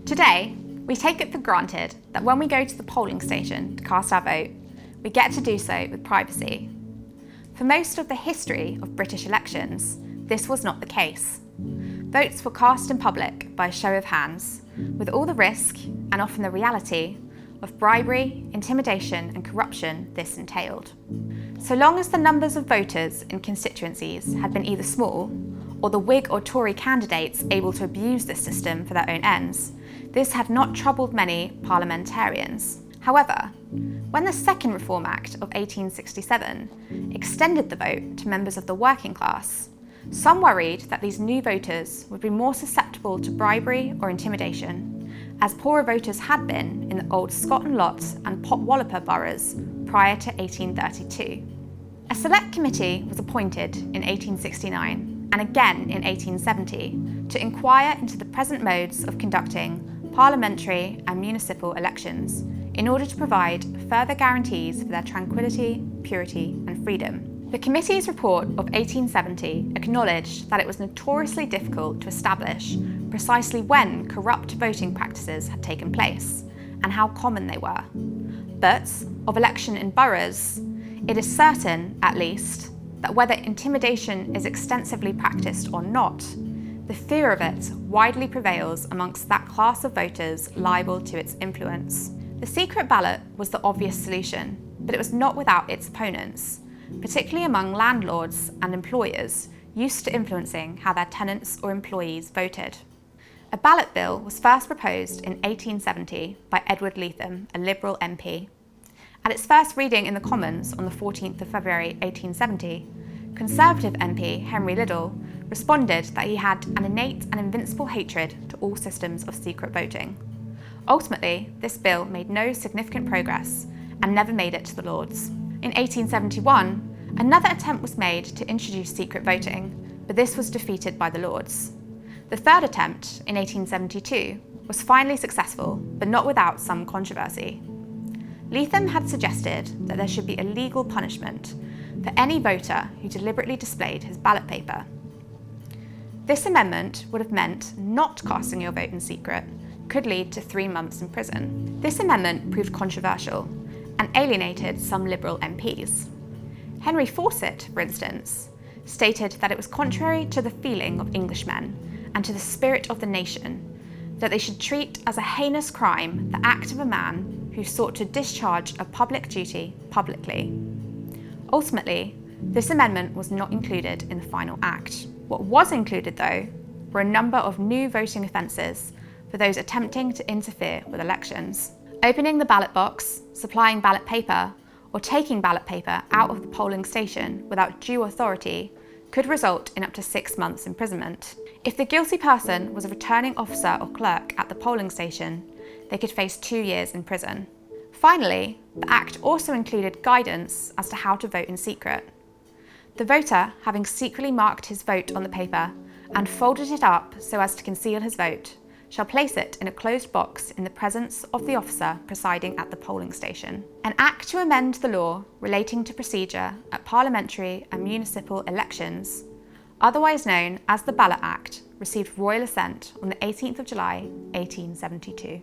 Today, we take it for granted that when we go to the polling station to cast our vote, we get to do so with privacy. For most of the history of British elections, this was not the case. Votes were cast in public by a show of hands, with all the risk, and often the reality, of bribery, intimidation and corruption this entailed. So long as the numbers of voters in constituencies had been either small, or the Whig or Tory candidates able to abuse this system for their own ends, this had not troubled many parliamentarians. However, when the Second Reform Act of 1867 extended the vote to members of the working class, some worried that these new voters would be more susceptible to bribery or intimidation, as poorer voters had been in the old Scott and Lot and Potwalloper boroughs prior to 1832. A select committee was appointed in 1869 and again in 1870 to inquire into the present modes of conducting parliamentary and municipal elections in order to provide further guarantees for their tranquility, purity and freedom. The committee's report of 1870 acknowledged that it was notoriously difficult to establish precisely when corrupt voting practices had taken place and how common they were. But of election in boroughs, it is certain, at least, that whether intimidation is extensively practiced or not, the fear of it widely prevails amongst that class of voters liable to its influence. The secret ballot was the obvious solution, but it was not without its opponents, particularly among landlords and employers used to influencing how their tenants or employees voted. A ballot bill was first proposed in 1870 by Edward Leatham, a Liberal MP. At its first reading in the Commons on the 14th of February 1870, Conservative MP Henry Liddell responded that he had an innate and invincible hatred to all systems of secret voting. Ultimately, this bill made no significant progress and never made it to the Lords. In 1871, another attempt was made to introduce secret voting, but this was defeated by the Lords. The third attempt, in 1872, was finally successful, but not without some controversy. Leatham had suggested that there should be a legal punishment for any voter who deliberately displayed his ballot paper. This amendment would have meant not casting your vote in secret could lead to 3 months in prison. This amendment proved controversial and alienated some Liberal MPs. Henry Fawcett, for instance, stated that it was contrary to the feeling of Englishmen and to the spirit of the nation that they should treat as a heinous crime the act of a man who sought to discharge a public duty publicly. Ultimately, this amendment was not included in the final act. What was included, though, were a number of new voting offences for those attempting to interfere with elections. Opening the ballot box, supplying ballot paper, or taking ballot paper out of the polling station without due authority could result in up to 6 months imprisonment. If the guilty person was a returning officer or clerk at the polling station, they could face 2 years in prison. Finally, the Act also included guidance as to how to vote in secret. The voter, having secretly marked his vote on the paper and folded it up so as to conceal his vote, shall place it in a closed box in the presence of the officer presiding at the polling station. An Act to amend the law relating to procedure at parliamentary and municipal elections, otherwise known as the Ballot Act, received royal assent on the 18th of July, 1872.